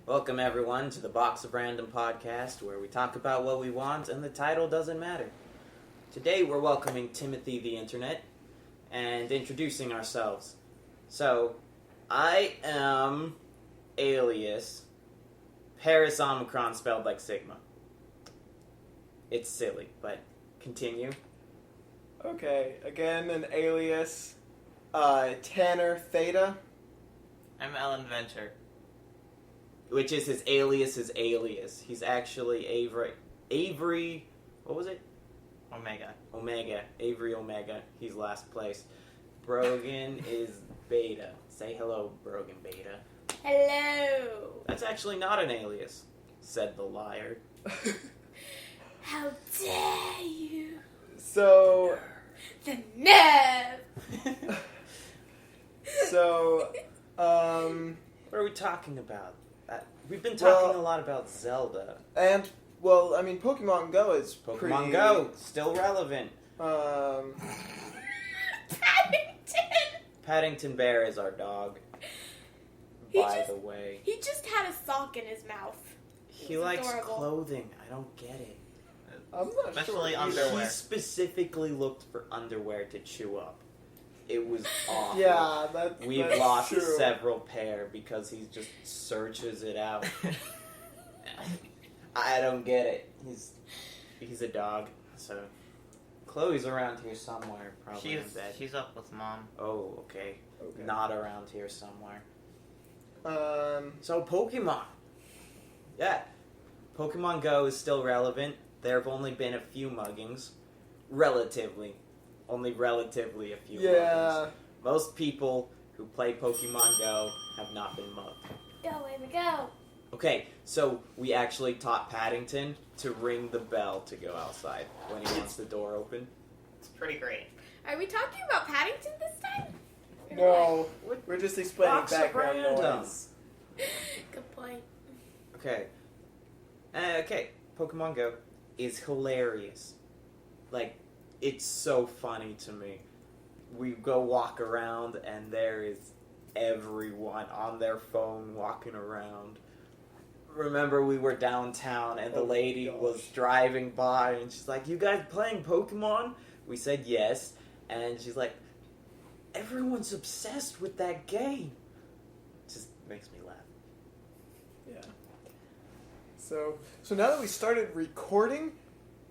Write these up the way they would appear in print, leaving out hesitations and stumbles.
Welcome everyone to the Box of Random podcast, where we talk about what we want and the title doesn't matter. Today we're welcoming Timothy the Internet and introducing ourselves. So, I am alias Paris Omicron spelled like Sigma. It's silly, but continue. Okay, again an alias, Tanner Theta. I'm Ellen Venture. Which is his alias. He's actually Avery, what was it? Omega. Avery Omega. He's last place. Brogan is Beta. Say hello, Brogan Beta. Hello. That's actually not an alias, said the liar. How dare you? So, The nerve. What are we talking about? We've been talking a lot about Zelda. and, Pokemon Go is Pokemon Go, still relevant. Paddington. Paddington Bear is our dog, by the way. He just had a sock in his mouth. He It's likes adorable. clothing. I don't get it. I'm not Especially sure underwear. He either. specifically looked for underwear to chew up. It was awful. Yeah, that's We've lost true. several pair because he just searches it out. I don't get it. He's a dog, so Chloe's around here somewhere, probably in bed. She's up with Mom. Oh, okay. Okay. Not around here somewhere. Um, So Pokemon. Yeah. Pokemon Go is still relevant. There have only been a few muggings. Relatively. Only relatively a few muggings. yeah. Most people who play Pokemon Go have not been mugged. Go, away we go. Okay, so we actually taught Paddington to ring the bell to go outside when he wants the door open. It's pretty great. Are we talking about Paddington this time? No, What? we're just explaining Box of background Random. noise. Good point. Okay. Okay, Pokemon Go is hilarious. Like, it's so funny to me. We go walk around and there is everyone on their phone walking around. Remember we were downtown and the Oh my lady gosh. was driving by and she's like, "You guys playing Pokemon?" We said yes. And she's like, "Everyone's obsessed with that game." Just makes me laugh. Yeah. So now that we started recording,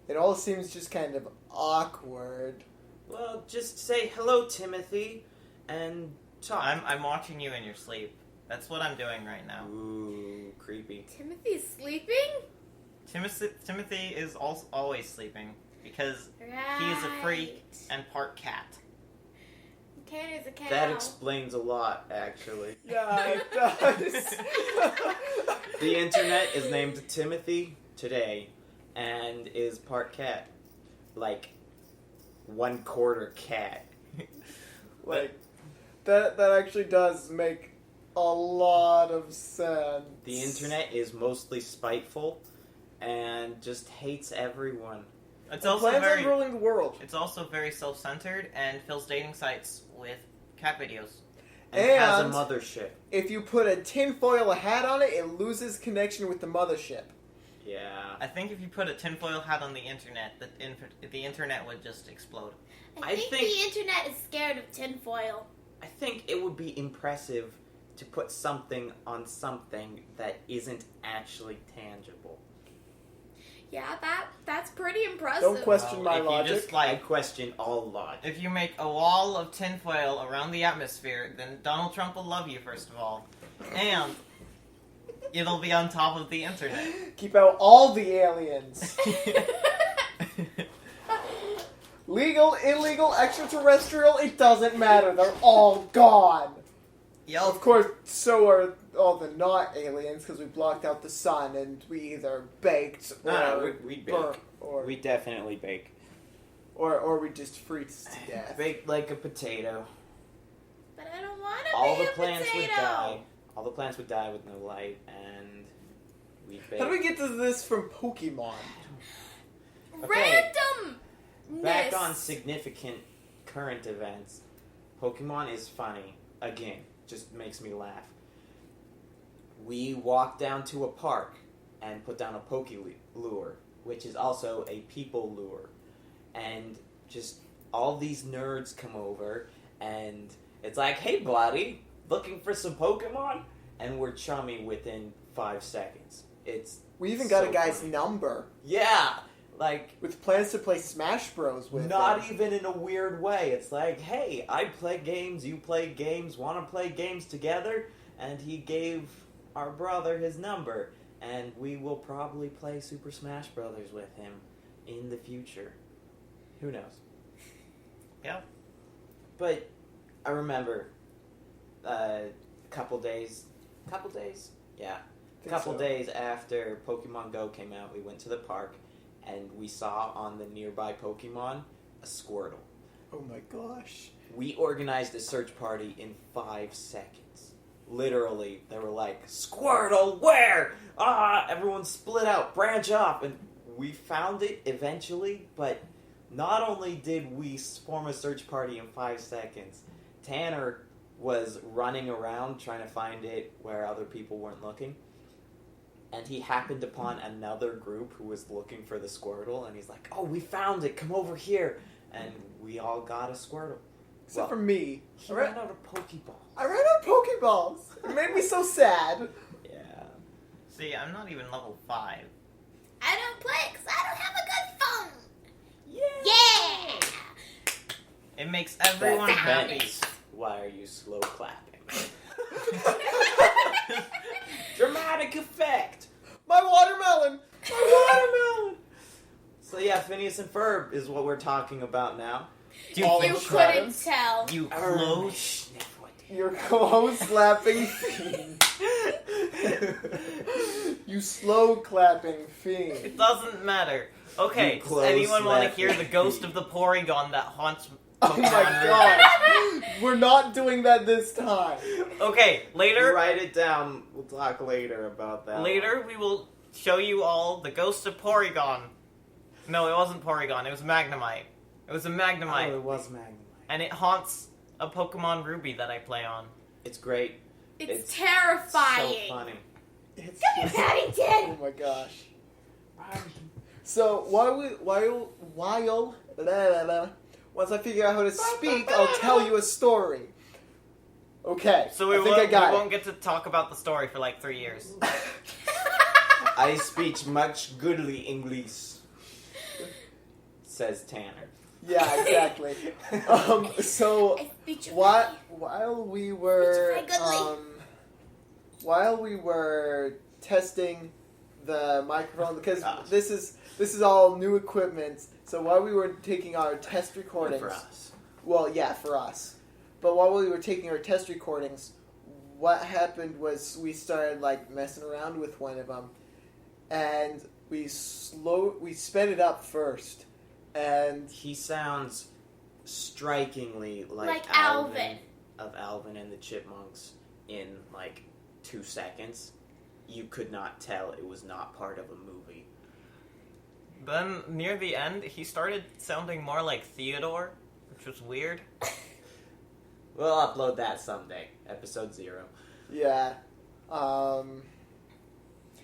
it all seems just kind of awkward. Well, just say hello, Timothy, and talk. I'm watching you in your sleep. That's what I'm doing right now. Ooh, creepy. Timothy's sleeping? Timothy is also always sleeping because Right. he is a freak and part cat. Tanner's a cow. That explains a lot, actually. Yeah, it does. The internet is named Timothy today, and is part cat. Like, 1/4 cat. Like, that actually does make a lot of sense. The internet is mostly spiteful, and just hates everyone. It's And also plans very on ruling the world. It's also very self-centered and fills dating sites with cat videos. And has a And- mothership. If you put a tinfoil hat on it, it loses connection with the mothership. Yeah. I think if you put a tinfoil hat on the internet, the internet would just explode. I I think think- the internet is scared of tinfoil. I think it would be impressive to put something on something that isn't actually tangible. Yeah, that's pretty impressive. Don't question my If you logic. just, I question all logic. If you make a wall of tinfoil around the atmosphere, then Donald Trump will love you, first of all. And it'll be on top of the internet. Keep out all the aliens. Legal, illegal, extraterrestrial, it doesn't matter. They're all gone. Of course, so are all the not aliens, because we blocked out the sun and we either baked or we burnt bake. or We definitely bake. or we just freeze to death. Baked like a potato. But I don't want to All be the a plants potato. would die. All the plants would die with no light, and we bake. How do we get to this from Pokemon? Okay. Randomness. Back on significant current events, Pokemon is funny. Again, just makes me laugh. we walked down to a park and put down a poke lure, which is also a people lure. And just all these nerds come over, and it's like, hey, buddy, looking for some Pokemon? And we're chummy within 5 seconds. We even got so a guy's funny. number. Yeah, like... With plans to play Smash Bros. With Not him. even in a weird way. It's like, hey, I play games, you play games, want to play games together? And he gave our brother his number. And we will probably play Super Smash Brothers with him in the future. Who knows? Yeah. But I remember a couple days? Yeah. A couple days after Pokemon Go came out, we went to the park and we saw on the nearby Pokemon a Squirtle. Oh my gosh. We organized a search party in 5 seconds. Literally, they were like, Squirtle, where? Everyone split out, branch off, and we found it eventually, but not only did we form a search party in 5 seconds, Tanner was running around trying to find it where other people weren't looking. And he happened upon another group who was looking for the Squirtle, and he's like, oh, we found it, come over here. And we all got a Squirtle. Except for me. He ran out of Pokeballs. I ran out of Pokeballs. It made me so sad. Yeah. See, I'm not even level 5. I don't play because I don't have a good phone. Yeah! Yeah! It makes everyone That's happy. Venice. Why are you slow clapping? Dramatic effect! My watermelon! My watermelon! So yeah, Phineas and Ferb is what we're talking about now. You All You of couldn't Shredder. tell. You close. Your close slapping fiend. You slow clapping fiend. It doesn't matter. Okay, You does close anyone want to left hear the ghost feet. of the Porygon that haunts Oh Pokemon my god. We're not doing that this time. Okay, later Write it down. We'll talk later about that. Later, we will show you all the ghost of Porygon. No, it wasn't Porygon. It was Magnemite. It was a Magnemite, Oh, it was Magnemite. and it haunts a Pokemon Ruby that I play on. It's great. It's So terrifying. funny. It's Come here, Paddington! Oh my gosh. So while once I figure out how to speak, I'll tell you a story. Okay. So we I think I got won't get to talk about the story for like 3 years. I speak much goodly English, says Tanner. Yeah, exactly. So I speak your while way. while we were testing the microphone, because Gosh. this is all new equipment. So while we were taking our test recordings, For us. well, yeah, for us. But while we were taking our test recordings, what happened was we started like messing around with one of them, and we sped it up first, and He sounds strikingly Like Alvin of Alvin and the Chipmunks in like 2 seconds. You could not tell it was not part of a movie. Then, near the end, he started sounding more like Theodore, which was weird. We'll upload that someday. Episode 0. yeah,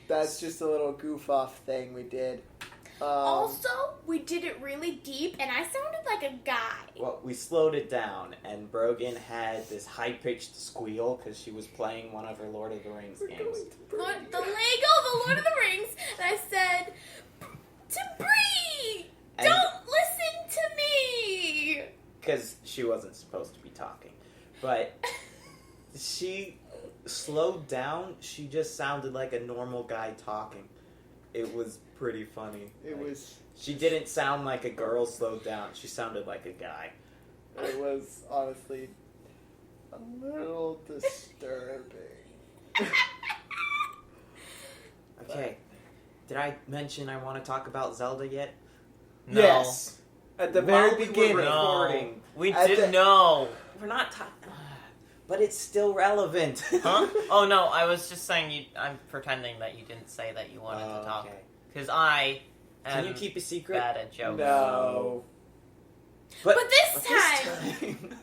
that's just a little goof off thing we did. Also, we did it really deep, and I sounded like a guy. Well, we slowed it down, and Brogan had this high-pitched squeal because she was playing one of her Lord of the Rings games. The Lord of the Rings, and I said, to Bree! And- Don't listen to me! Because she wasn't supposed to be talking. But she slowed down. She just sounded like a normal guy talking. It was pretty funny. It Like, was She didn't sound like a girl slowed down. She sounded like a guy. honestly a little disturbing. Okay. Did I mention I want to talk about Zelda yet? No. Yes, at the very While we were beginning. recording. We At didn't the- know. We're not talking... But it's still relevant. Huh? Oh no, I was just saying I'm pretending that you didn't say that you wanted to talk. Okay. Because I am Can you keep a secret? bad at jokes. No. But this time- time...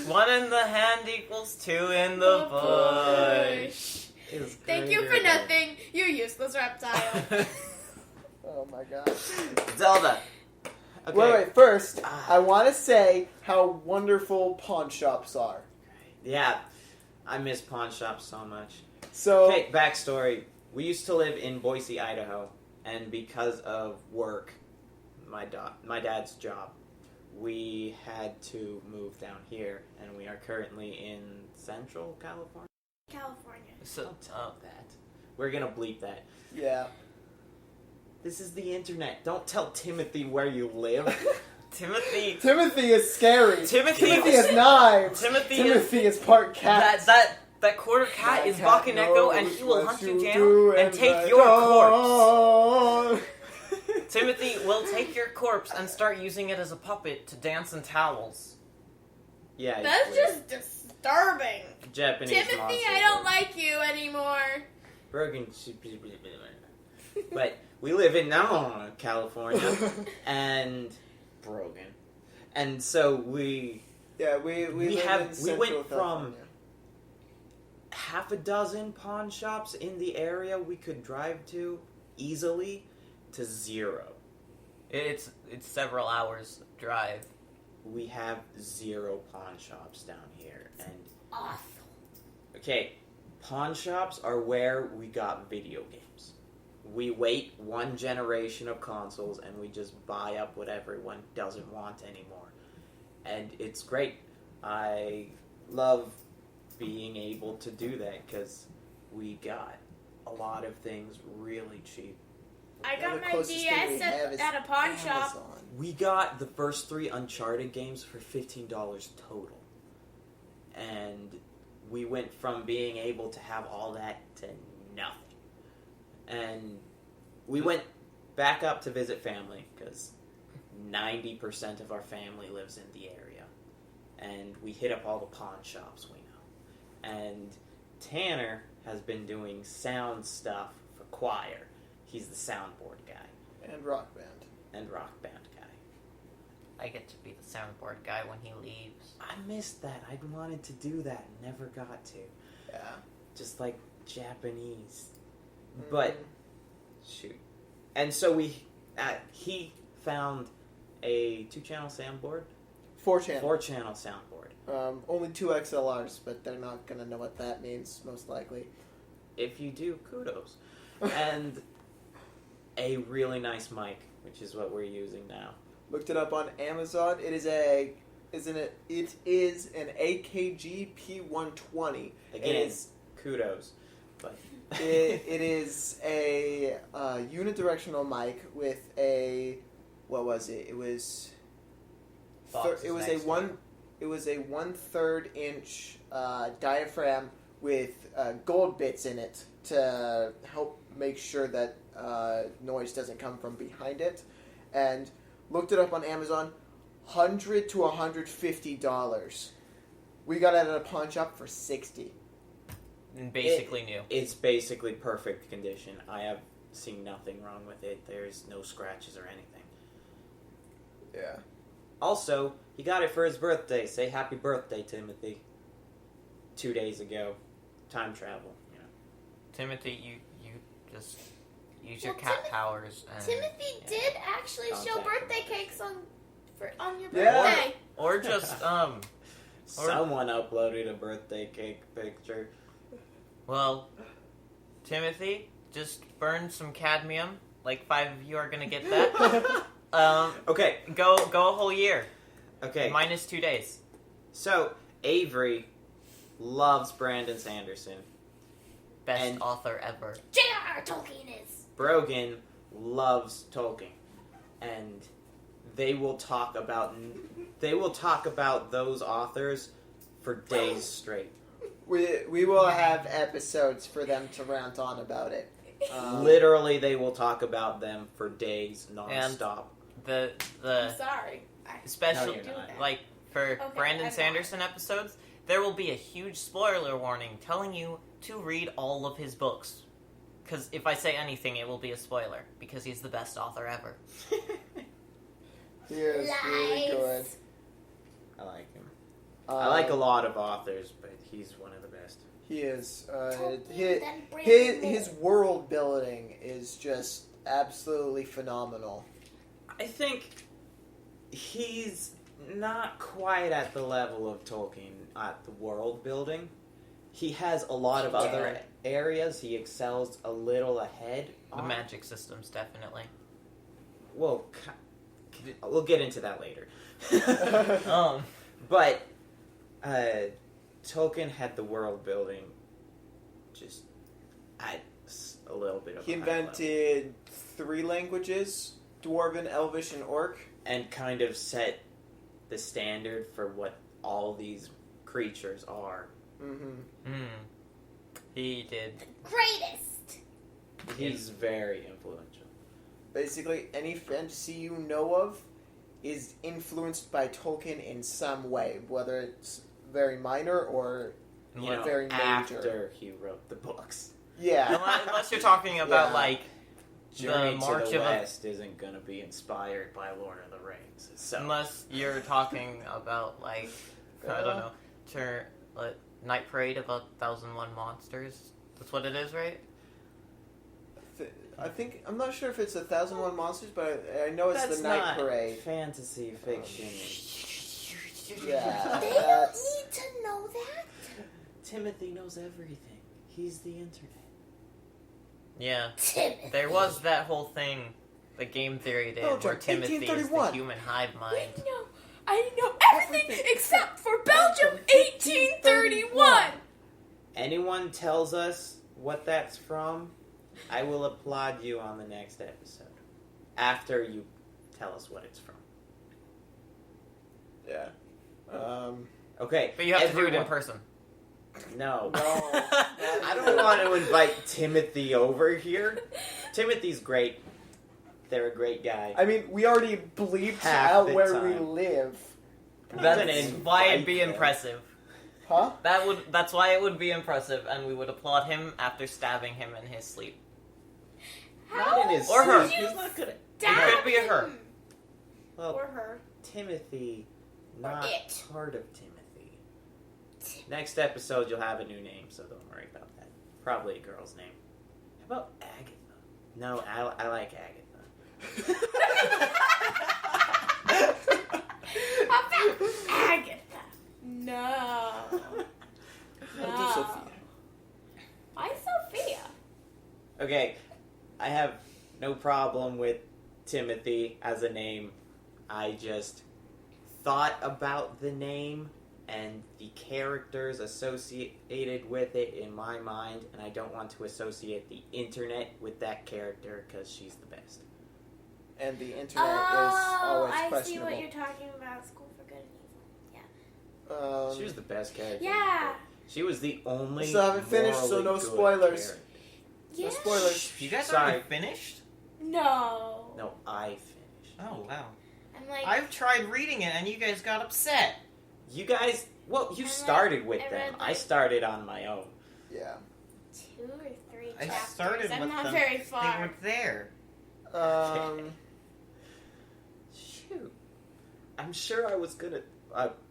1 in the hand equals 2 in the bush. Thank you for nothing, you useless reptile. Oh my god. Zelda. Okay. Wait, first, I want to say how wonderful pawn shops are. Yeah, I miss pawn shops so much. So, Okay, backstory. We used to live in Boise, Idaho, and because of work, my dad's job, we had to move down here, and we are currently in Central California. California. So, Don't tell that. We're gonna bleep that. yeah. This is the internet. Don't tell Timothy where you live. Timothy is scary. Timothy is knives. Timothy is part cat. that quarter cat is cat Bakaneko, and he will knows hunt what you you down do and and take I your corpse. don't. Timothy will take your corpse and start using it as a puppet to dance in towels. Yeah, That's he's weird. just disturbing. Japanese Timothy, monsters I don't are like you anymore. broken. But we live in California, and broken, and so we Yeah, we live in Central went from California. half a dozen pawn shops in the area we could drive to easily to 0. It's several hours drive. We have 0 pawn shops down here, and Awful. okay, pawn shops are where we got video games. We wait one generation of consoles and we just buy up what everyone doesn't want anymore. And it's great. I love being able to do that because we got a lot of things really cheap. I Yeah, got the my closest thing we DS have is at a pawn shop. Amazon. We got the first 3 Uncharted games for $15 total. And we went from being able to have all that to nothing. And we went back up to visit family because 90% of our family lives in the area. And we hit up all the pawn shops we know. And Tanner has been doing sound stuff for choir. He's the soundboard guy. And Rock Band. And rock band guy. I get to be the soundboard guy when he leaves. I missed that. I wanted to do that. Never got to. Yeah. Just like Japanese. But, shoot. And so he found a 2-channel soundboard. 4-channel. 4-channel soundboard. Only 2 XLRs, but they're not gonna know what that means, most likely. If you do, kudos. And a really nice mic, which is what we're using now. Looked it up on Amazon. It is an AKG P120. Again, kudos. But it is a unidirectional mic with a, what was it? It was it was a 1/3 inch diaphragm with gold bits in it to help make sure that noise doesn't come from behind it. And looked it up on Amazon, $100 to $150. We got it at a pawn shop for $60. And basically new. It's basically perfect condition. I have seen nothing wrong with it. There's no scratches or anything. Yeah. Also, he got it for his birthday. Say happy birthday, Timothy. 2 days ago. Time travel, you know. Timothy, you just use your Well, cat powers. And, Timothy did actually Don't show take birthday cakes on your Yeah. birthday. Or just Someone uploaded a birthday cake picture. well, Timothy, just burn some cadmium. Like 5 of you are gonna get that. Okay. Go a whole year. Okay. Minus 2 days. So, Avery loves Brandon Sanderson. Best And- author ever. J.R.R. Tolkien is. Brogan loves Tolkien. And they will talk about those authors for days straight. We will have episodes for them to rant on about it. Literally, they will talk about them for days nonstop. The I'm sorry. special No, you're not. like for Okay, Brandon I'm Sanderson episodes, there will be a huge spoiler warning telling you to read all of his books. Because if I say anything, it will be a spoiler. Because he's the best author ever. He is really good. Lies. I like him. I like a lot of authors, but he's one of the best. He is. Tolkien, then Brandon His Moore. world building is just absolutely phenomenal. I think he's not quite at the level of Tolkien at the world building. He has a lot of other areas he excels a little ahead The on. magic systems, definitely. Well, we'll get into that later. Um, But Tolkien had the world building just at a little bit of He a high level. invented 3 languages: Dwarven, Elvish, and Orc. And kind of set the standard for what all these creatures are. Mm-hmm. he did. Greatest. He's very influential. Basically, any fantasy you know of is influenced by Tolkien in some way, whether it's very minor or You know, very major. after he wrote the books. Yeah. Unless you're talking about, Yeah. like, Journey March to the of a- West isn't going to be inspired by Lord of the Rings. So unless you're talking about, like, I don't know, Night Parade of 1001 Monsters. That's what it is, right? I think I'm not sure if it's 1001 Monsters, but I know it's that's the Night not Parade. fantasy fiction. Yeah, They that's don't need to know that. Timothy knows everything. He's the internet. Yeah. Timothy. There was that whole thing the game theory did, Oh, where Jack, Timothy is the 1831. human hive mind. I know everything except for Belgium 1831. Anyone tells us what that's from, I will applaud you on the next episode. After you tell us what it's from. yeah. Okay. But you have to do it in everyone- person. No. No. I don't want to invite Timothy over here. Timothy's great. They're a great guy. I mean, we already bleeped Half out the where we time. live. That's invite why it'd be them. impressive. Huh? That's why it would be impressive, and we would applaud him after stabbing him in his sleep. Not in his Or her. sleep. He's not gonna. It could be a her. Well, Or her. Timothy, Or not it. part of Timothy. Next episode, you'll have a new name, so don't worry about that. Probably a girl's name. How about Agatha? No, I like Agatha. How about Agatha? No. I'll do Sophia. Why Sophia? Okay, I have no problem with Timothy as a name. I just thought about the name and the characters associated with it in my mind, and I don't want to associate the internet with that character because she's the best. And the internet is always I see questionable. what you're talking about. School for Good and Evil. She was the best character. Yeah. She was the only. I still haven't finished, so morally no good spoilers. character. Yeah. No spoilers. You guys Sorry. already finished? No. No, I finished. Oh, wow. I'm like. I've tried reading it, and you guys got upset. You guys, well, you I read- started with I them. read, I like- started on my own. Yeah. 2 or 3 I chapters. started I'm with not them. very They far. weren't there. Shoot. I'm sure I was gonna.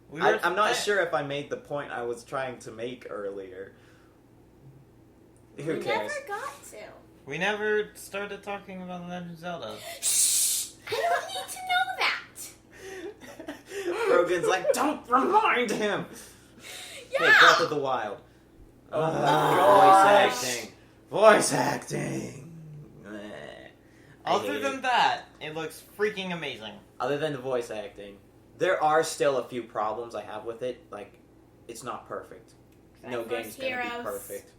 We were I'm not at- sure if I made the point I was trying to make earlier. Who We cares? never got to. We never started talking about Legend of Zelda. Shh! I don't need to know that. Rogan's like, don't remind him! Yeah! Hey, Breath of the Wild. Oh my Voice gosh. acting. Voice acting. Meh. I Other hate than it. that, it looks freaking amazing. Other than the voice acting, there are still a few problems I have with it. Like, it's not perfect. No Triforce game's gonna be Heroes. perfect.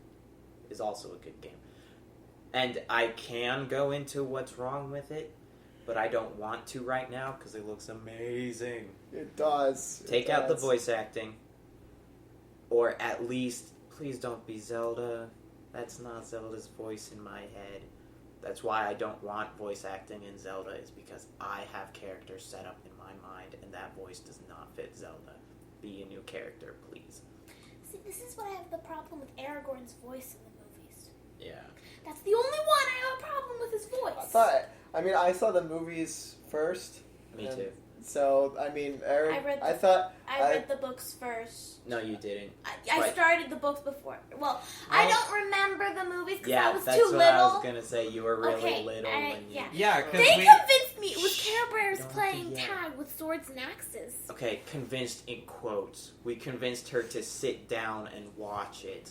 Is also a good game. And I can go into what's wrong with it, but I don't want to right now because it looks amazing. It does. It Take out the does. voice acting. Or at least, please don't be Zelda. That's not Zelda's voice in my head. That's why I don't want voice acting in Zelda, is because I have characters set up in my mind, and that voice does not fit Zelda. Be a new character, please. See, this is why I have the problem with Aragorn's voice in the movies. Yeah. That's the only one I have a problem with his voice. I saw the movies first. Me and too. So, I mean, Aaron, I read the- I thought... I read the books first. No, you didn't. I Right. started the books before. Well, I don't remember the movies because Yeah, I was that's too what little. I was gonna say. You were really Okay, little and when you. yeah. Yeah, because They we... convinced me it was Care Bears Don't playing yell. tag with swords and axes. Okay, convinced in quotes. We convinced her to sit down and watch it.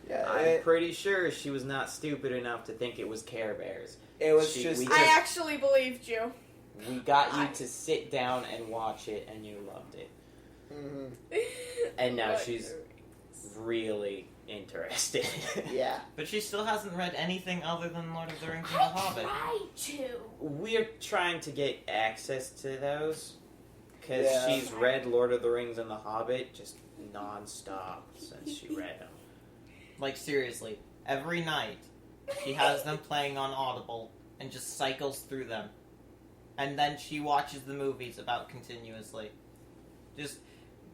Yeah, I'm pretty sure she was not stupid enough to think it was Care Bears. it was we just... just- I actually believed you. We got you to sit down and watch it, and you loved it. Mhm. And now she's really interested. Yeah. But she still hasn't read anything other than Lord of the Rings and the I Hobbit. tried to. We're trying to get access to those, because Yeah. she's read Lord of the Rings and the Hobbit just non-stop since she read them. Like, seriously, every night she has them playing on Audible and just cycles through them. And then she watches the movies about continuously. Just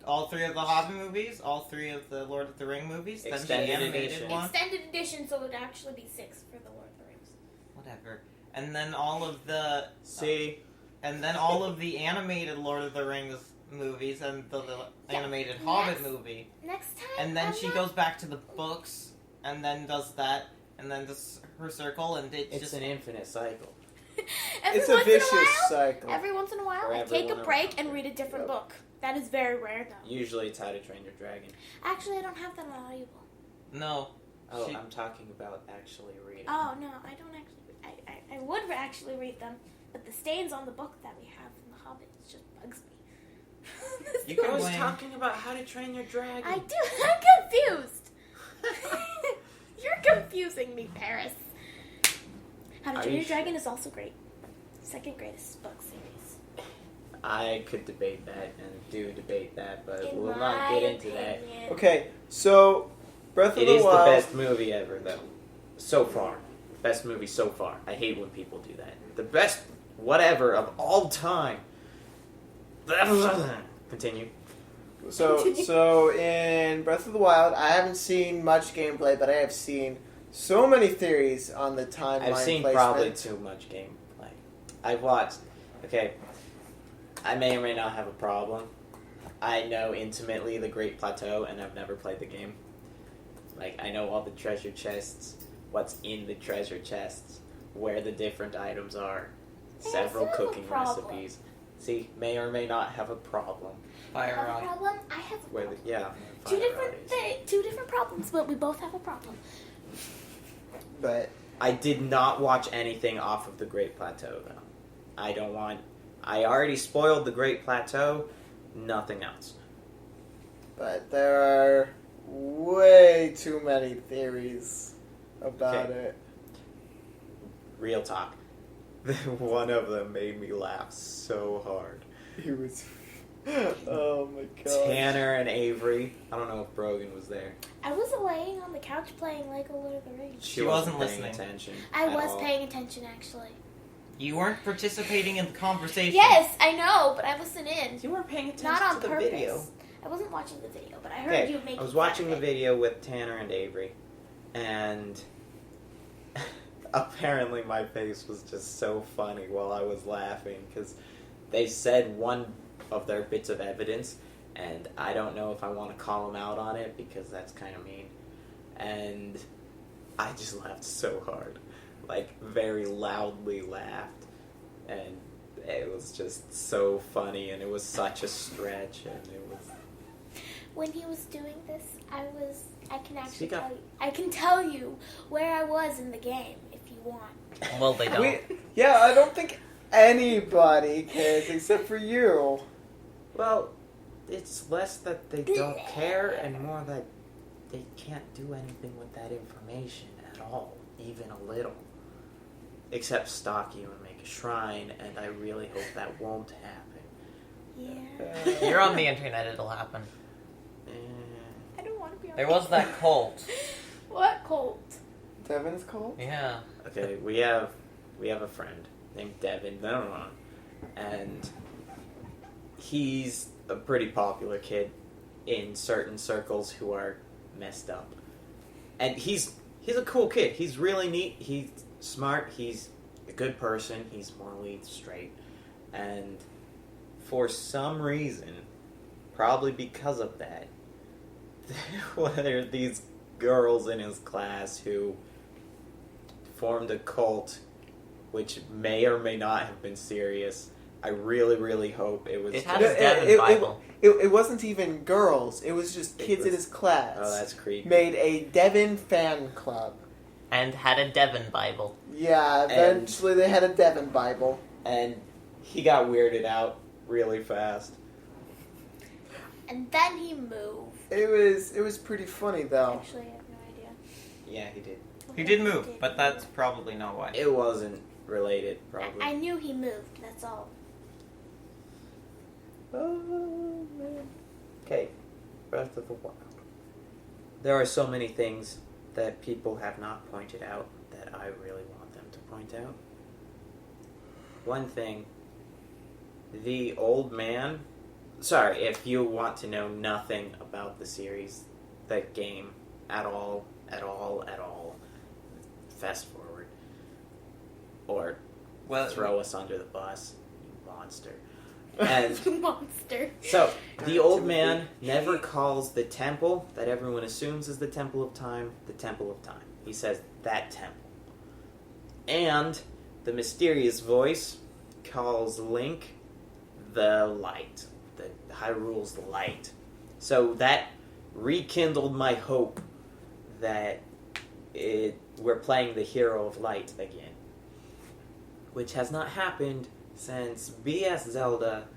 all three of the Hobbit movies, all three of the Lord of the Ring movies, then the Extended animated edition. one. Extended edition, so it would actually be 6 for the Lord of the Rings. Whatever. And then all of the... See? And then all of the animated Lord of the Rings movies and the animated Yes. Hobbit movie. Next time. And then I'm she not- goes back to the books and then does that and then does her circle and it's It's just... an infinite cycle. Every It's a once in vicious while, cycle. Every once in a while, Or I every take a one of break them. and read a different Yep. book. That is very rare, though. Usually it's How to Train Your Dragon. Actually, I don't have that on Audible. No. Oh, She- I'm talking about actually reading. Oh no, I don't actually. I would actually read them, but the stains on the book that we have from The Hobbit just bugs me. You I can was blame- talking about How to Train Your Dragon. I do. I'm confused. You're confusing me, Paris. How to Are Train you Your Dragon is also great. Second greatest book series. I could debate that and do debate that, but In we'll my not get into that. opinion. Okay, so Breath of It the is the Wild. best movie ever, though. So far. Best movie so far. I hate when people do that. The best whatever of all time. Continue. So in Breath of the Wild, I haven't seen much gameplay, but I have seen so many theories on the timeline I've seen placement. probably too much gameplay. I've watched. Okay, I may or may not have a problem. I know intimately the Great Plateau, and I've never played the game. Like, I know all the treasure chests, what's in the treasure chests, where the different items are, Hey, I several still have a cooking problem. recipes. See, may or may not have a problem. Fire Have a Rock. problem? I have a Where problem. the, yeah, Two fire different eyes. two different problems, but we both have a problem. But I did not watch anything off of the Great Plateau, though. I don't want... I already spoiled the Great Plateau. Nothing else. there are way too many theories about Okay. it. Real talk. One of them made me laugh so hard. He was. Oh my god. Tanner and Avery. I don't know if Brogan was there. I was laying on the couch playing Lego Lord of the Rings. She wasn't paying listening. attention. I at was all. paying attention, actually. You weren't participating in the conversation. Yes, I know, but I listened in. You weren't paying attention Not on to the purpose. video. I wasn't watching the video, but I heard Okay, you making I was fun watching of the it. video with Tanner and Avery, and apparently my face was just so funny while I was laughing because they said one of their bits of evidence, and I don't know if I want to call them out on it because that's kind of mean. And I just laughed so hard, like very loudly laughed, and it was just so funny, and it was such a stretch, and it was. When he was doing this, I can actually Speak up. tell you. I can tell you where I was in the game if you want. Well, they don't. Yeah, I don't think anybody cares except for you. Well, it's less that they don't care and more that they can't do anything with that information at all, even a little. Except stalk you and make a shrine, and I really hope that won't happen. Yeah. You're on the internet, it'll happen. Eh, I don't want to be on There was that cult. What cult? Devin's called? Yeah. okay, we have a friend named Devin, and he's a pretty popular kid in certain circles who are messed up. And he's a cool kid. He's really neat. He's smart. He's a good person. He's morally straight. And for some reason, probably because of that, there are these girls in his class who formed a cult, which may or may not have been serious. I really, really hope it was. It had a Devin Bible. It wasn't even girls. It was just kids in his class. Oh, that's creepy. Made a Devin fan club. And had a Devin Bible. Yeah, eventually they had a Devin Bible. And he got weirded out really fast. And then he moved. It was pretty funny though. Actually, I have no idea. Yeah, he did. He did move, but that's probably not why. It wasn't related, probably. I knew he moved, that's all. Oh, man. Okay, Breath of the Wild. There are so many things that people have not pointed out that I really want them to point out. One thing, the old man... Sorry, if you want to know nothing about the series, the game, at all, fast forward. Or throw us under the bus, you monster. And Monster. so, the old man never calls the temple that everyone assumes is the Temple of Time, the Temple of Time. He says, that temple. And the mysterious voice calls Link the light. The Hyrule's light. So that rekindled my hope that we're playing the Hero of Light again. Which has not happened since BS Zelda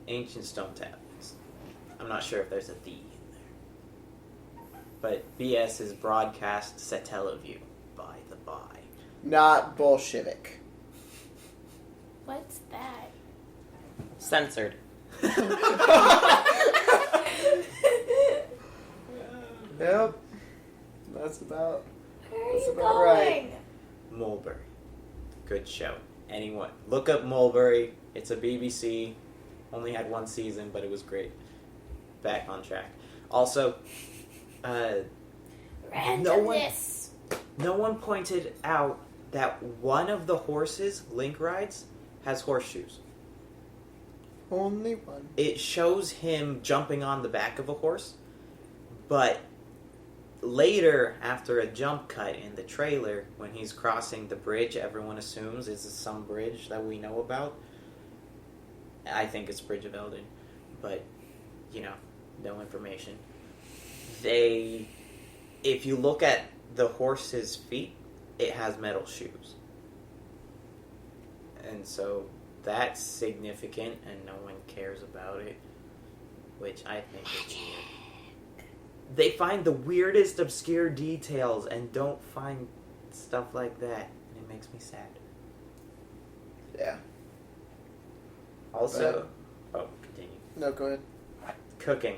Ancient Stone Tablets. I'm not sure if there's a D in there. But BS is Broadcast Satellaview, by the by. Not Bolshevik. What's that? Censored. Yep. That's about Where are you about going? right. Mulberry. Good show. Anyone, look up Mulberry. It's a BBC. Only had one season, but it was great. Back on track. Also, Randomness. no one pointed out that one of the horses Link rides has horseshoes. Only one. It shows him jumping on the back of a horse, but later, after a jump cut in the trailer, when he's crossing the bridge everyone assumes is some bridge that we know about. I think it's Bridge of Elden, but, no information. If you look at the horse's feet, it has metal shoes. And so that's significant, and no one cares about it, which I think is weird. They find the weirdest obscure details and don't find stuff like that, and it makes me sad. Yeah. Also, continue. No, go ahead. Cooking.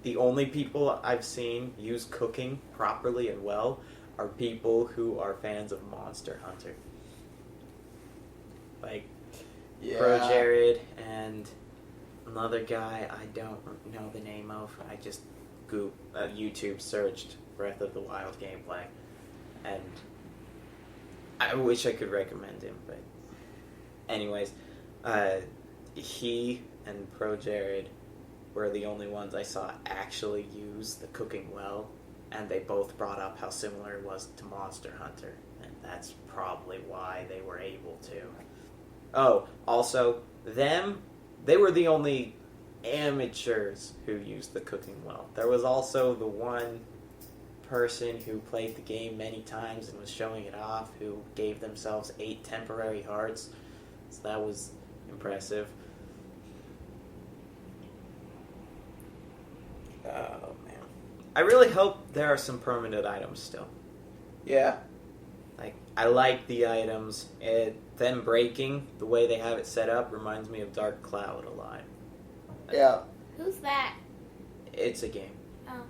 The only people I've seen use cooking properly and well are people who are fans of Monster Hunter. Like, Pro Jared and another guy I don't know the name of. I just YouTube searched Breath of the Wild gameplay, and I wish I could recommend him, but anyways, he and Pro Jared were the only ones I saw actually use the cooking well, and they both brought up how similar it was to Monster Hunter, and that's probably why they were able to. Oh, also, they were the only amateurs who used the cooking well. There was also the one person who played the game many times and was showing it off, who gave themselves 8 temporary hearts, so that was impressive. Oh, man. I really hope there are some permanent items still. Yeah. Like, I like the items. Them breaking, the way they have it set up, reminds me of Dark Cloud a lot. Yeah. Who's that? It's a game. Oh.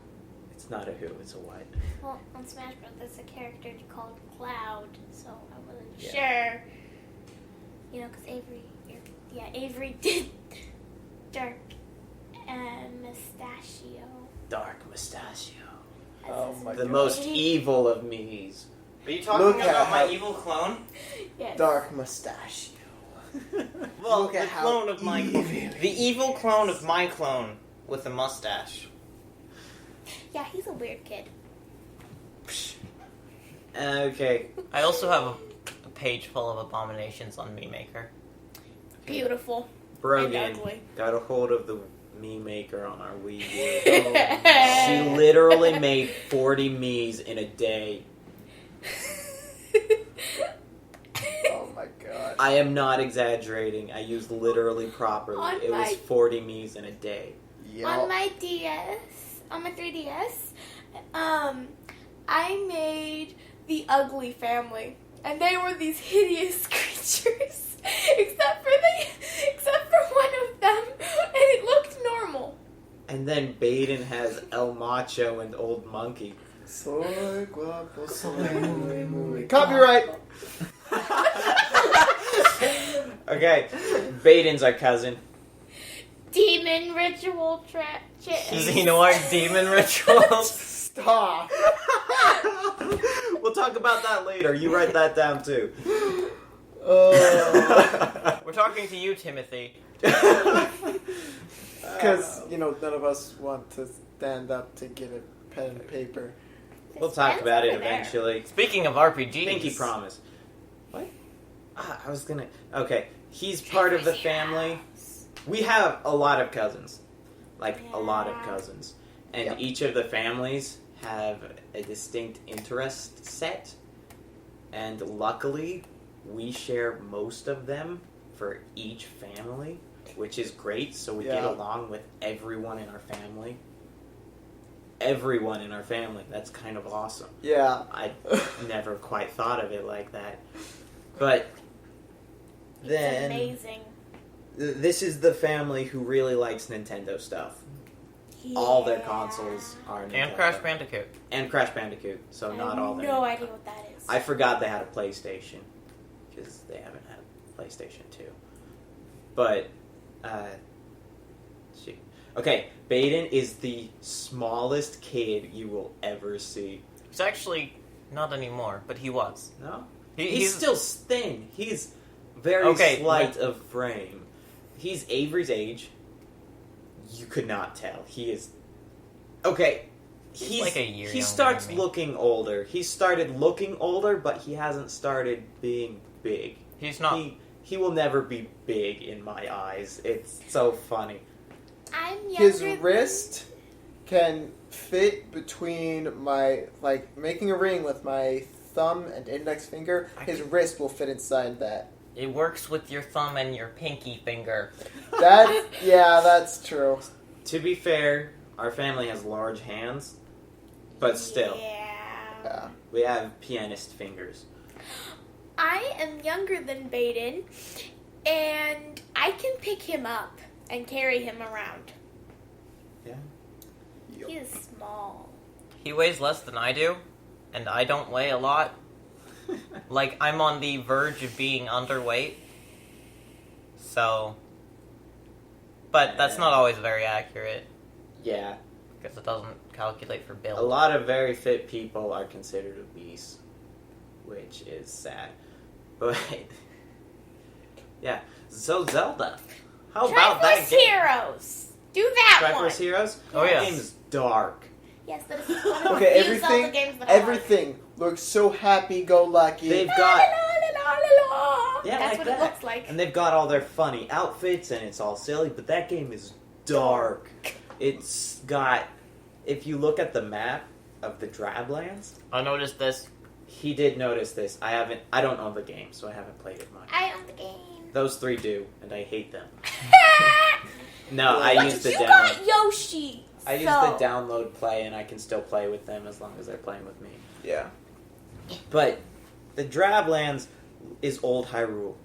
It's not a who, it's a what. Well, on Smash Bros. There's a character called Cloud, so I wasn't Yeah. sure. Because Avery did Dark Mustachio. Dark Mustachio. As Oh his my The God. most evil of me's. Are you talking Look at about my how- evil clone? Yes. Dark Mustachio. Well, Look the at how clone of my evil clone. he The evil clone of my clone with a mustache. Yeah, he's a weird kid. Okay. I also have a page full of abominations on Meme Maker. Beautiful. Brogan And ugly. got a hold of the Meme Maker on our Wii U. She literally made 40 Miis in a day. Oh my god. I am not exaggerating. I used literally properly. On It was my- 40 Miis in a day. On my DS, on my 3DS, I made the ugly family, and they were these hideous creatures, except for one of them, and it looked normal. And then Baden has El Macho and Old Monkey. Soy guapo, soy muy, muy. Copyright! Okay, Baden's our cousin. Demon ritual Xenomorph demon rituals. Stop! We'll talk about that later. You write that down too. We're talking to you, Timothy. Because, none of us want to stand up to get a pen and paper. We'll talk about it eventually. Speaking of RPGs, Pinky promise. What? I was gonna. Okay, he's part of the family. We have a lot of cousins, like a lot of cousins, and Yep. each of the families have a distinct interest set. And luckily, we share most of them for each family, which is great. So we get Yeah. along with everyone in our family. Everyone in our family. That's kind of awesome. Yeah. I never quite thought of it like that. But It's then amazing. This is the family who really likes Nintendo stuff. All their consoles are Nintendo. and Crash Bandicoot. And Crash Bandicoot, so not all I their have no Nintendo. idea what that is. I forgot they had a PlayStation, because they haven't had a PlayStation 2. But, shoot. Okay, Baden is the smallest kid you will ever see. He's actually not anymore, but he was. No? He's He's still thin. He's very Okay, slight of frame. He's Avery's age. You could not tell. He is... Okay. He's like a year He younger starts than me. looking older. He started looking older, but he hasn't started being big. He's not. He will never be big in my eyes. It's so funny. I'm younger His than- wrist can fit between making a ring with my thumb and index finger. His wrist will fit inside that. It works with your thumb and your pinky finger. That's true. To be fair, our family has large hands, but still, Yeah. we have pianist fingers. I am younger than Baden, and I can pick him up and carry him around. Yeah. Yep. He is small. He weighs less than I do, and I don't weigh a lot. Like, I'm on the verge of being underweight. So... But that's not always very accurate, Yeah. because it doesn't calculate for build. A lot of very fit people are considered obese, which is sad. But yeah, so Zelda, how about that Triforce game? Heroes! Do that one! Triforce Heroes? Oh, yeah. That game is dark. Yes, but it's one of Okay, the few Zelda games that I everything looks so happy-go-lucky. They've like. got, Yeah, like that's what that. it looks like. And they've got all their funny outfits, and it's all silly. But that game is dark. It's got, if you look at the map of the Drablands, I noticed this. he did notice this. I don't own the game, so I haven't played it much. I own the game. Those three do, and I hate them. No, I But use the you demo. got Yoshi! I use so. the download play, and I can still play with them as long as they're playing with me. Yeah. But the Drablands is old Hyrule.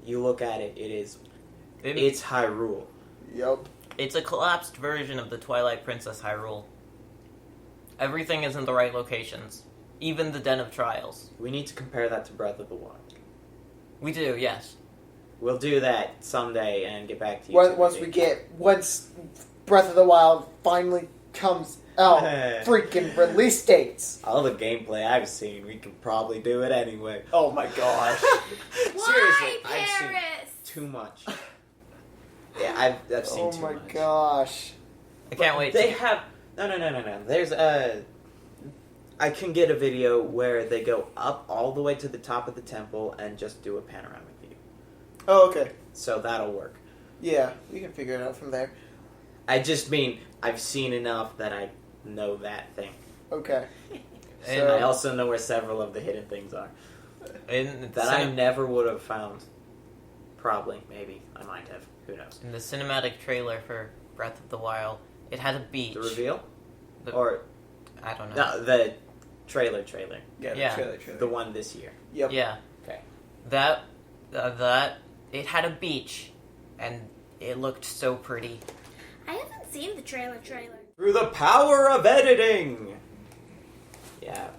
You look at it, it's Hyrule. Yup. It's a collapsed version of the Twilight Princess Hyrule. Everything is in the right locations. Even the Den of Trials. We need to compare that to Breath of the Wild. We do, yes. We'll do that someday and get back to you. Once Breath of the Wild finally comes out, freaking release dates. All the gameplay I've seen, we can probably do it anyway. Oh my gosh. Seriously, Why, I've seen. Paris? too much. Yeah, I've seen too much. Oh my gosh. I can't wait. They have no. There's I can get a video where they go up all the way to the top of the temple and just do a panoramic view. Oh, okay. So that'll work. Yeah, we can figure it out from there. I just mean I've seen enough that I know that thing. Okay. And I also know where several of the hidden things are. That I never would have found. Probably, maybe. I might have. Who knows? In the cinematic trailer for Breath of the Wild, it had a beach. The reveal? Or I don't know. No, the trailer. Yeah. Trailer. The one this year. Yep. Yeah. Okay. That it had a beach, and it looked so pretty. I haven't seen the trailer. Through the power of editing! Yeah.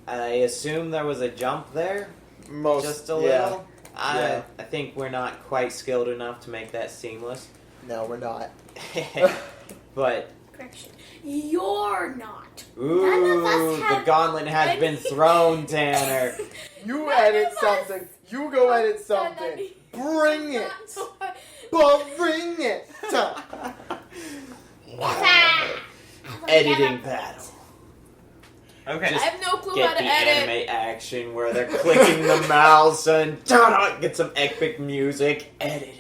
I assume there was a jump there? Just a little? Yeah. I think we're not quite skilled enough to make that seamless. No, we're not. But, Correction. You're not. ooh, None of us the have gauntlet has any- been thrown, Tanner. You None edit of us something. You go edit done something. any- Bring it. Bring it. Editing battle. Okay. I have no clue Get how the to edit. anime action where they're clicking the mouse and get some epic music. Editing.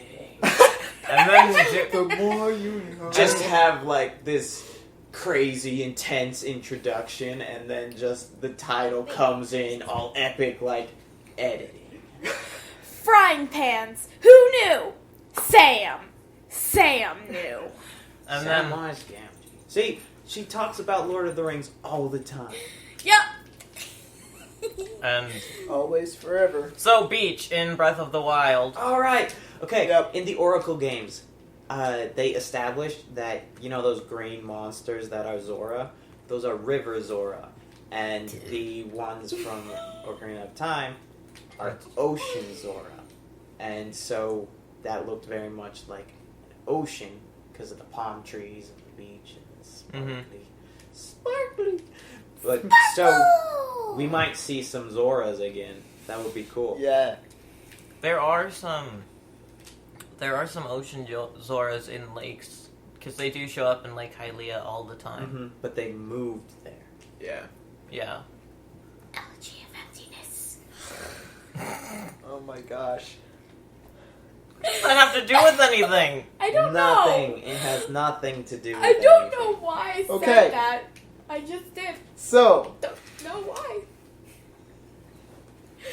And then The more you know. Just have like this crazy intense introduction and then just the title comes in all epic like editing. Frying pans. Who knew? Sam knew. and then Samwise Gamgee. See, she talks about Lord of the Rings all the time. Yep. and Always, forever. so beach in Breath of the Wild. All right. Okay. Yep. In the Oracle games, they established that those green monsters that are Zora, those are River Zora, and the ones from Ocarina of Time are Ocean Zora, and so that looked very much like an ocean because of the palm trees and the beach and the sparkly. But so we might see some Zoras again. That would be cool. Yeah. There are some ocean Zoras in lakes because they do show up in Lake Hylia all the time. Mm-hmm. But they moved there. Yeah. Yeah. Elegy of emptiness. Oh my gosh. What does that have to do with anything? I don't Nothing. know. It has nothing to do with I don't anything. know why I Okay. said that. I just did. So, Don't know why.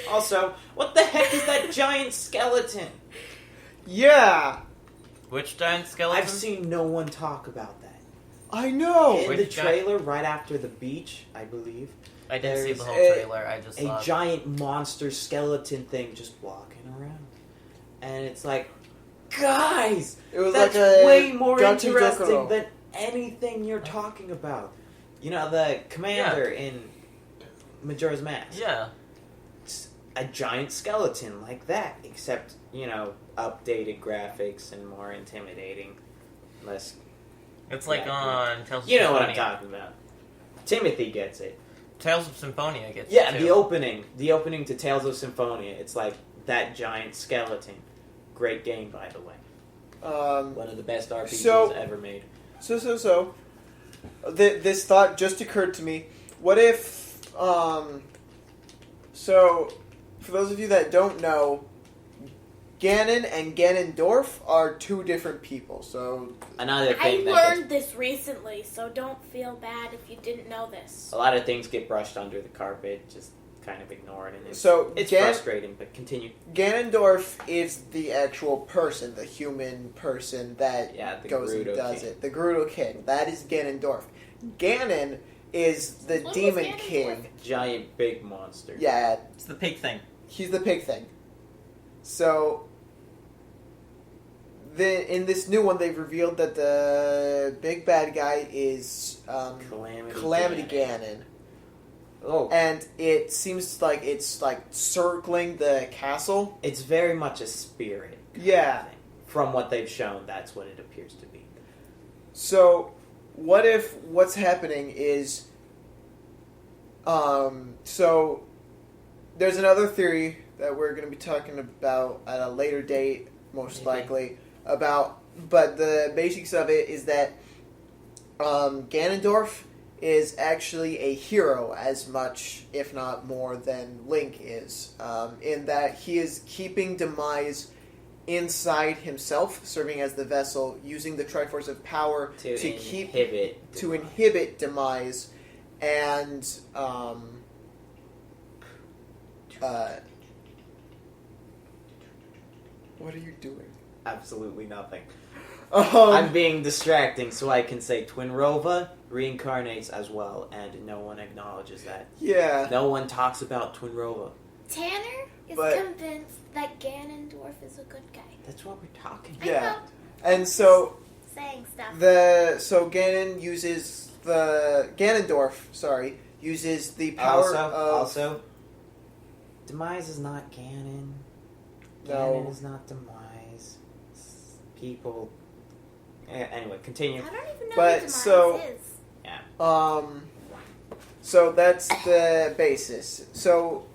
Also, what the heck is that giant skeleton? yeah. Which giant skeleton? I've seen no one talk about that. I know. In Which the gi- trailer, right after the beach, I believe, I didn't see the there's whole a- trailer. I just a saw. giant monster skeleton thing just walking around. And it's like, guys, It was that's like a way more Gachi interesting Dokuro. than anything you're talking about. You know, the commander in Majora's Mask. Yeah. It's a giant skeleton like that, except, updated graphics and more intimidating. Less. It's like Yeah, on Tales of You know what I'm Symphonia. talking about. Timothy gets it. Tales of Symphonia gets Yeah, it the too. opening to Tales of Symphonia. It's like that giant skeleton. Great game, by the way. One of the best RPGs ever made. So. This thought just occurred to me. What if, so, for those of you that don't know, Ganon and Ganondorf are two different people. So, Another I thing that learned this recently, so don't feel bad if you didn't know this. a lot of things get brushed under the carpet, just kind of ignored, and it's Gan- frustrating. But continue. Ganondorf is the actual person, the human person that The goes and Gerudo does King. it. The Gerudo King. That is Ganondorf. Ganon is the What was Demon Ganondorf? King. Giant big monster. Yeah, It's the pig thing. he's the pig thing. So, in this new one, they've revealed that the big bad guy is Calamity Ganon. Oh, And it seems like it's like circling the castle. it's very much a spirit. kind Yeah. of thing. From what they've shown, that's what it appears to be. So, what if what's happening is, so there's another theory that we're going to be talking about at a later date, most Maybe. likely. But the basics of it is that Ganondorf is actually a hero as much, if not more, than Link is. In that he is keeping Demise inside himself, serving as the vessel, using the Triforce of Power to inhibit Demise, and what are you doing? Absolutely nothing. Um, I'm being distracting so I can say Twinrova reincarnates as well, and no one acknowledges that. Yeah. No one talks about Twinrova. Tanner is But- convinced that Ganondorf is a good guy. That's what we're talking I about. Yeah. know, And so saying stuff. Ganondorf uses the power of Also, Demise is not Ganon. No. Ganon is not Demise. People. Anyway, continue. I don't even know But, who Demise so- is. So that's the basis. So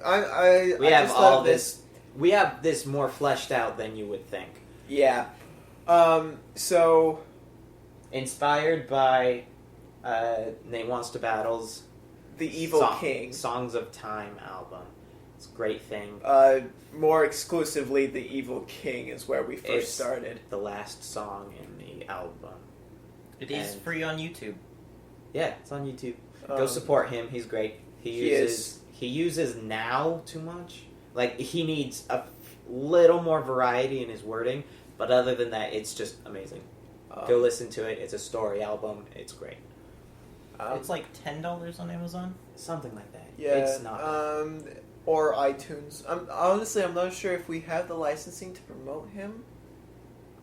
I We have just all thought of this. We have this more fleshed out than you would think. Yeah. So Inspired by Nate Wants to Battle's the Evil King. Songs of Time album. It's a great thing. More exclusively, the Evil King is where we first It's started. the last song in the album. It is And- free on YouTube. Yeah, it's on YouTube. Go Um, support him. He's great. He is. He uses now too much. Like, he needs a little more variety in his wording. But other than that, it's just amazing. Go listen to it. It's a story album. It's great. It's like $10 on Amazon. Something like that. Yeah. It's not. Or iTunes. I'm not sure if we have the licensing to promote him.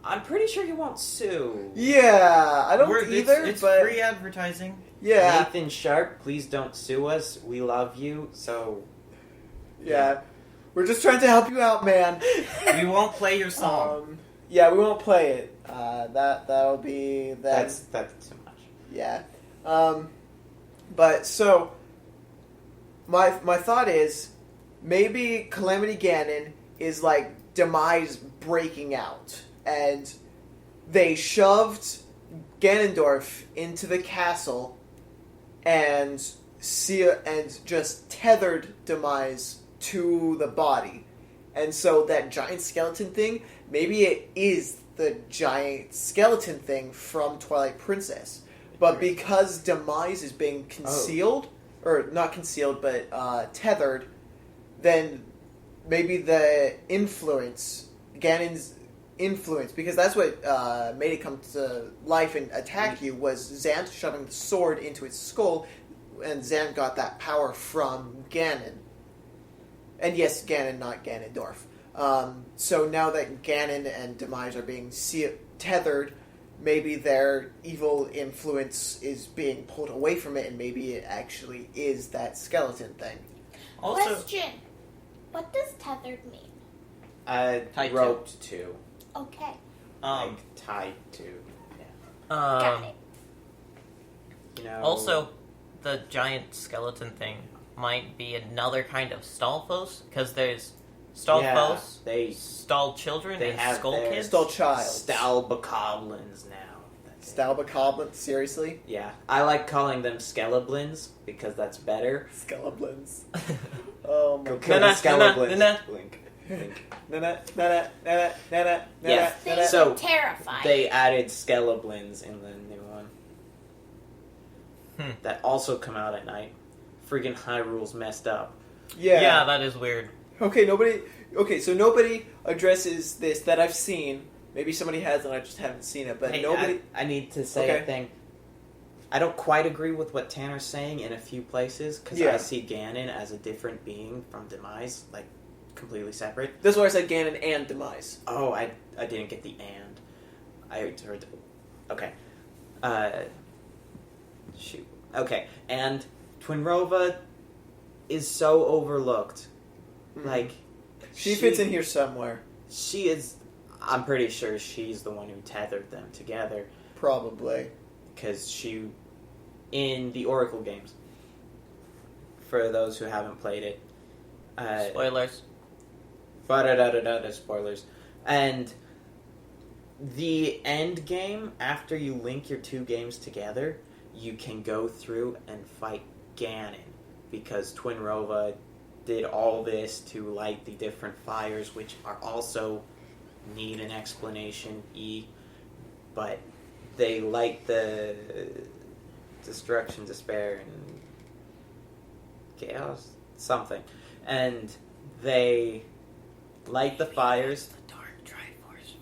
I'm pretty sure he won't sue. Yeah, I don't either. It's but free advertising. yeah, Nathan Sharp, please don't sue us. We love you. So yeah, we're just trying to help you out, man. We won't play your song. Yeah, we won't play it. That'll be that. that's too much. Yeah. But so my thought is maybe Calamity Ganon is like Demise breaking out, and they shoved Ganondorf into the castle and just tethered Demise to the body. And so that giant skeleton thing, maybe it is the giant skeleton thing from Twilight Princess. But because Demise is being concealed, or not concealed, but tethered, then maybe the influence, Ganon's influence, because that's what made it come to life and attack you, was Xant shoving the sword into its skull, and Xant got that power from Ganon. And yes, Ganon, not Ganondorf. So now that Ganon and Demise are being tethered, maybe their evil influence is being pulled away from it, and maybe it actually is that skeleton thing. Also, Question. What does tethered mean? Tied to. Roped to. Okay. Like tied to. Yeah. Got it. You know. Also, the giant skeleton thing might be another kind of Stalfos, because there's Stalfos, they Stall children, they and have Skull their Kids. Stall Child. Stalbokoblins now. That's it. Stalbokoblin? Seriously? Yeah, I like calling them Skeleblins because that's better. Skeleblins. Oh my Go god. kill the Skeleblins. Nana. Link. Yeah. Things So, are terrifying. They added Skeleblins in the new one. That also come out at night. Freaking Hyrule's messed up. Yeah, that is weird. Okay, so nobody addresses this that I've seen. Maybe somebody has and I just haven't seen it, but Hey, nobody... I need to say a thing. I don't quite agree with what Tanner's saying in a few places, because I see Ganon as a different being from Demise, like, completely separate. That's why I said Ganon and Demise. Oh, I didn't get the and. I heard... Okay. Shoot. Okay, and Twinrova is so overlooked. Like... She fits in here somewhere. She is... I'm pretty sure she's the one who tethered them together. Probably. Because she... In the Oracle games, for those who haven't played it, Spoilers. Spoilers. And the end game, after you link your two games together, you can go through and fight Ganon, because Twinrova did all this to light the different fires, which are also need an explanation, but they light the destruction, despair, and chaos, something, and they light the fires. The dark Triforce.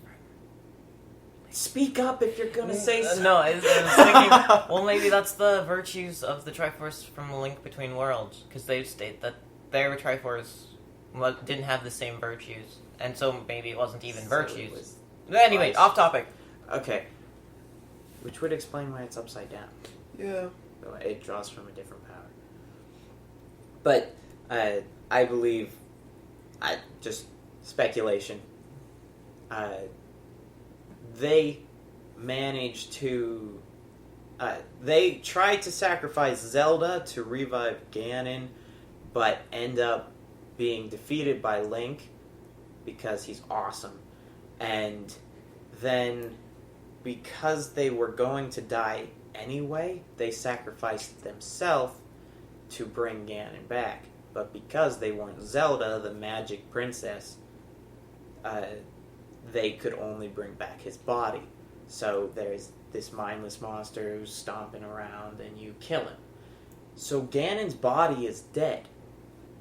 Speak up if you're gonna say something. No, I was thinking, well, maybe that's the virtues of the Triforce from A Link Between Worlds, because they state that their Triforce didn't have the same virtues, and so maybe it wasn't even virtues. Anyway, off topic. Okay. Which would explain why it's upside down. Yeah. It draws from a different power. But I believe, just speculation, they managed to... they tried to sacrifice Zelda to revive Ganon, but end up being defeated by Link because he's awesome. And then, because they were going to die anyway, they sacrificed themselves to bring Ganon back. But because they weren't Zelda, the magic princess, they could only bring back his body. So there's this mindless monster who's stomping around and you kill him. So Ganon's body is dead.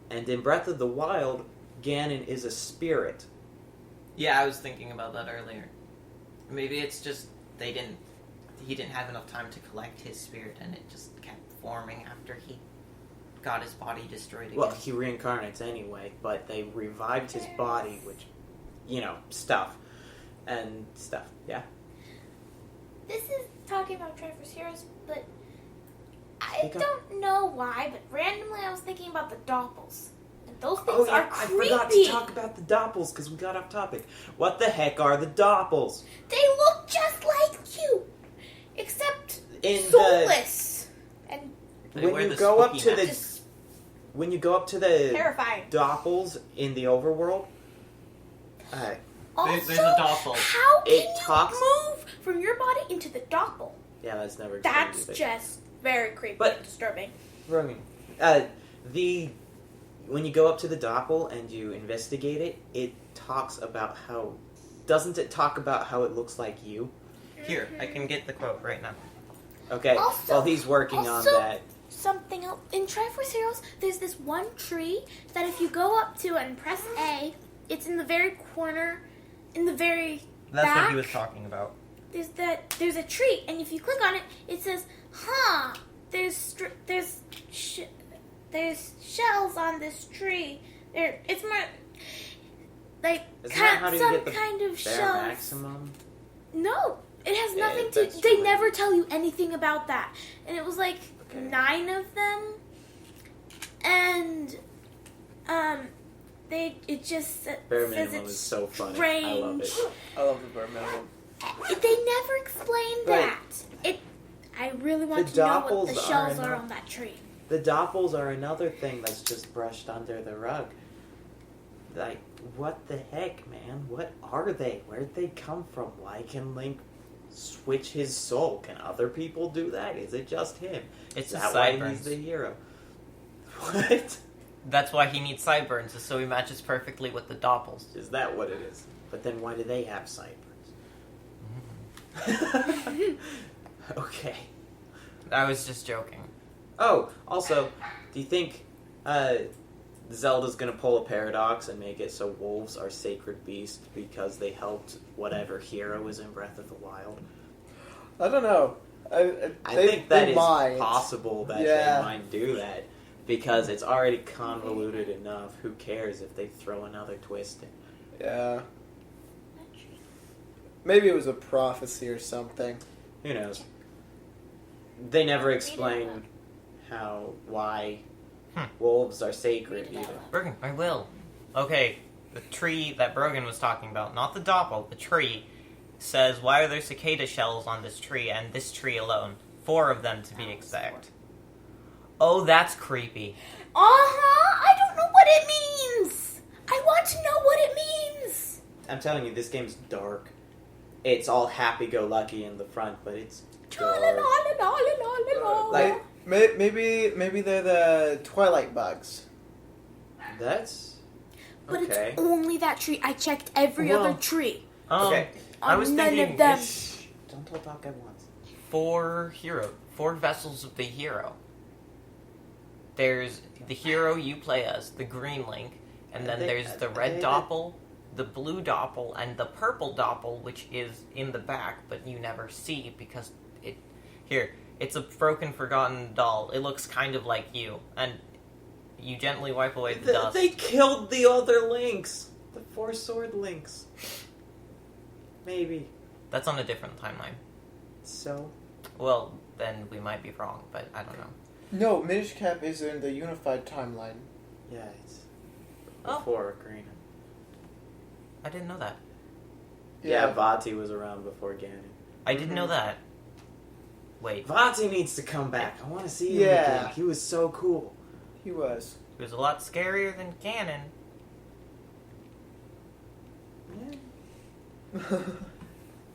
And in Breath of the Wild, Ganon is a spirit. Yeah, I was thinking about that earlier. Maybe it's just he didn't have enough time to collect his spirit, and it just kept forming after he got his body destroyed again. Well, he reincarnates anyway, but they revived his body, which, stuff. Yeah. This is talking about Triforce Heroes, but I don't know why, but randomly I was thinking about the Doppels. And those things are creepy. I forgot to talk about the Doppels because we got off topic. What the heck are the Doppels? They look just like you, except soulless. And when you go up to the terrifying Doppels in the overworld, also, there's a Doppel. How can you move from your body into the Doppel? Yeah, that's never. That's just very creepy and disturbing. Rogan, when you go up to the Doppel and you investigate it talks about how... Doesn't it talk about how it looks like you? Here, I can get the quote right now. Okay, while he's working on that. Something else. In Triforce Heroes, there's this one tree that if you go up to and press A, it's in the very corner, in the very That's back. what he was talking about. There's a tree, and if you click on it, it says, there's shells on this tree. It's more like some kind of shells. Maximum? No, it has nothing to. They never tell you anything about that, and it was like 9 of them, and it just bare says minimum it's is so funny. strange. I love it. I love the bare minimum. They never explained that. I really want to know what the shells are on that tree. The Doppels are another thing that's just brushed under the rug. Like, what the heck, man? What are they? Where'd they come from? Why can Link switch his soul? Can other people do that? Is it just him? It's Is that why he's the hero? What? That's why he needs sideburns, is so he matches perfectly with the Doppels. Is that what it is? But then why do they have sideburns? Okay. I was just joking. Oh, also, do you think Zelda's gonna pull a paradox and make it so wolves are sacred beasts because they helped whatever hero was in Breath of the Wild? I don't know. I think that is possible that they might do that because it's already convoluted enough. Who cares if they throw another twist in? Yeah. Maybe it was a prophecy or something. Who knows? They never explain why wolves are sacred either. Brogan, I will. Okay, the tree that Brogan was talking about, not the Doppel, the tree, says, why are there cicada shells on this tree and this tree alone? 4 of them to be exact. Oh, that's creepy. I don't know what it I'm telling you, this game's dark. It's all happy-go-lucky in the front, but it's dark. Like maybe they're the Twilight bugs. That's But okay. it's only that tree. I checked every Well, other tree. Okay. I was None thinking of them. Don't all talk at once. four vessels of the hero. There's the hero you play as, the green Link, and then there's the red Doppel, the blue Doppel, and the purple Doppel, which is in the back, but you never see because it's a broken, forgotten doll. It looks kind of like you, and you gently wipe away the dust. They killed the other links. The 4 sword links. Maybe. That's on a different timeline. So? Well, then we might be wrong, but I don't know. No, Minish Cap is in the unified timeline. Yeah, it's Oh. before Ocarina. I didn't know that. Yeah, Vati was around before Ganon. I didn't know that. Wait, Vati needs to come back. I want to see him Yeah. again. He was so cool. He was. it was a lot scarier than Ganon. Yeah.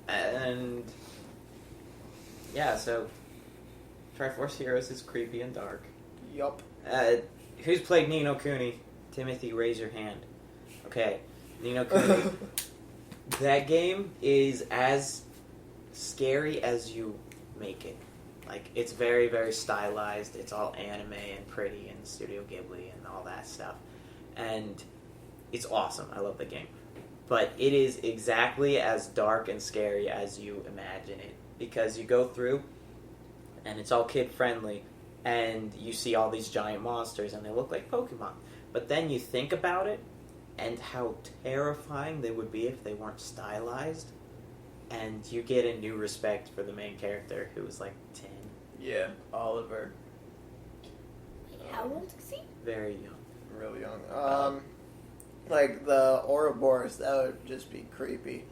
And yeah, so Triforce Heroes is creepy and dark. Yup. Who's played Ni no Kuni? Timothy, raise your hand. Okay, Ni no Kuni. That game is as scary as you make it. Like, it's very, very stylized. It's all anime and pretty and Studio Ghibli and all that stuff. And it's awesome. I love the game. But it is exactly as dark and scary as you imagine it. Because you go through, and it's all kid-friendly, and you see all these giant monsters, and they look like Pokemon. But then you think about it, and how terrifying they would be if they weren't stylized, and you get a new respect for the main character, who was like 10. Yeah, Oliver. How old is he? Very young. Real young. Like the Ouroboros, that would just be creepy.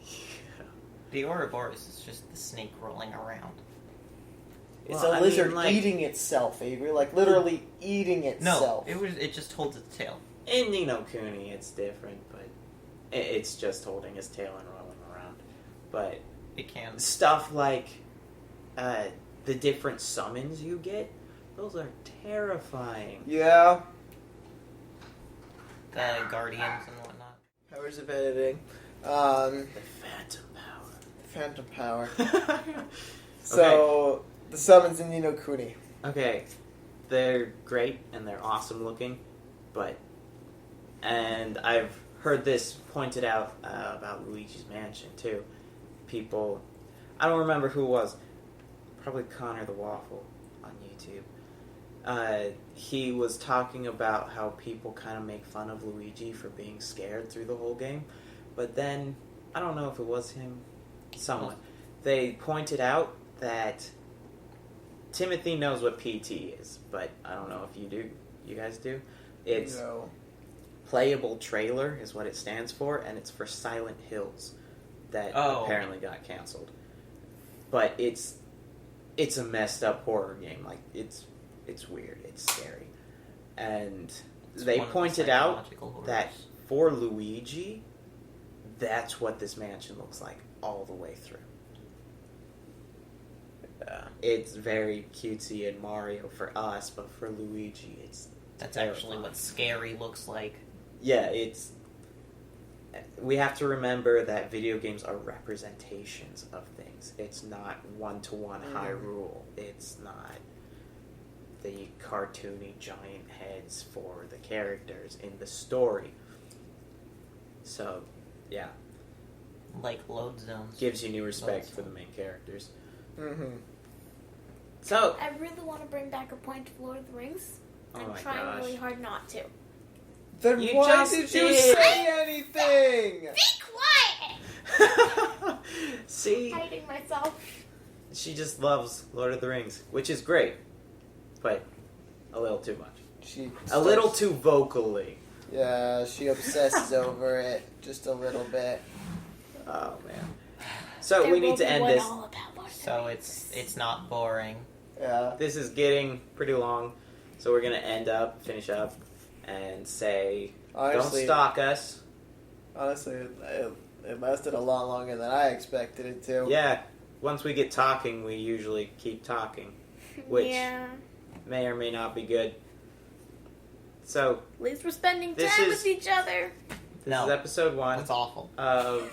The Ouroboros is just the snake rolling around. It's Well, a I lizard mean, like- eating itself, Avery. Like literally eating itself. No, it just holds its tail. In Ni no Kuni, it's different, but it's just holding his tail and rolling around. But It can. stuff like the different summons you get, those are terrifying. Yeah. The guardians and whatnot. Powers of editing. The Phantom Power. Power. So the summons in Ni no Kuni. Okay, they're great and they're awesome looking, and I've heard this pointed out about Luigi's Mansion too. People, I don't remember who it was, probably Connor the Waffle on YouTube. He was talking about how people kind of make fun of Luigi for being scared through the whole game, but then, I don't know if it was him, someone, they pointed out that Timothy knows what PT is, but I don't know if you do. You guys do? It's No. Playable Trailer is what it stands for, and it's for Silent Hills that apparently got canceled. But it's a messed up horror game. Like, it's weird. It's scary. And It's they one of the pointed out psychological horrors. that for Luigi, that's what this mansion looks like all the way through. It's very cutesy and Mario for us, but for Luigi, That's terrifying. actually what scary looks like. Yeah, we have to remember that video games are representations of things. It's not one-to-one Hyrule. It's not the cartoony giant heads for the characters in the story. So, yeah, Like load zones. gives you new respect for the main characters. Mm-hmm. So, I really want to bring back a point of Lord of the Rings. oh I'm my trying gosh. really hard not to. Then You why just did you did. say anything? Be quiet! See? Hiding myself. She just loves Lord of the Rings, which is great, but a little too much. She A little too vocally. Yeah, she obsesses over it just a little bit. Oh man. So There we will need to be end one this. all about Lord of the So Rings. it's not boring. Yeah. This is getting pretty long, so we're gonna finish up, and say, Honestly, don't stalk us. honestly, It lasted a lot longer than I expected it to. Yeah, once we get talking, we usually keep talking, which may or may not be good. So, At least we're spending This time is- with each other. this is episode 1 That's awful. of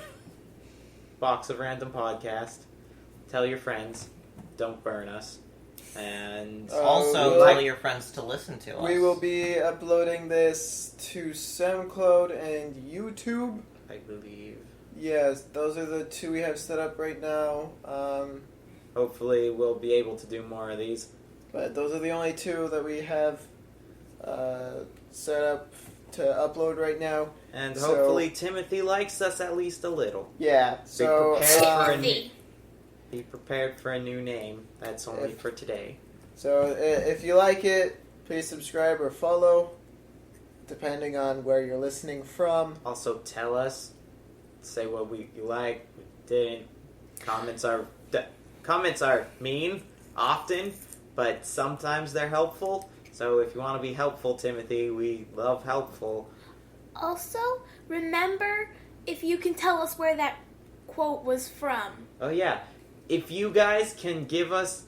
Box of Random Podcast. Tell your friends, don't burn us, and Also, we'll- tell your friends to listen to us. We will be uploading this to SoundCloud and YouTube. I believe Yes, those are the two we have set up right now. hopefully we'll be able to do more of these. But those are the only two that we have set up to upload right now. And So- hopefully Timothy likes us at least a little. Yeah, so prepared for a new- See. Be prepared for a new name. That's only for today. if you like it, please subscribe or follow, depending on where you're listening from. Also, tell us, say what you like, didn't. Comments are mean often, but sometimes they're helpful. So if you want to be helpful, Timothy, we love helpful. Also, remember if you can tell us where that quote was from. Oh yeah, if you guys can give us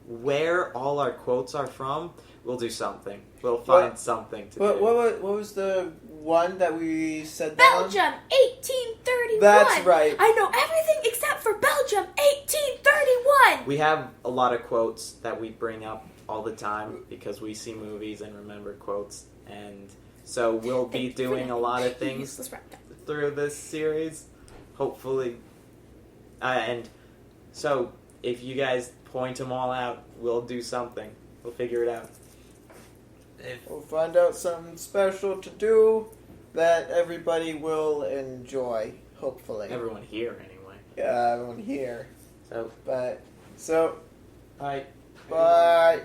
where all our quotes are from, we'll do something. We'll find something to do. What was the one that we said that on? Belgium, 1831. That's right. I know everything except for Belgium, 1831. We have a lot of quotes that we bring up all the time because we see movies and remember quotes, and so we'll be Thank you for doing that. a lot of things Useless rap guy. through this series, hopefully. And so if you guys point them all out, we'll do something. We'll figure it out. We'll find out something special to do that everybody will enjoy, hopefully. Everyone here, anyway. Yeah, everyone here. So, Bye. bye. Bye.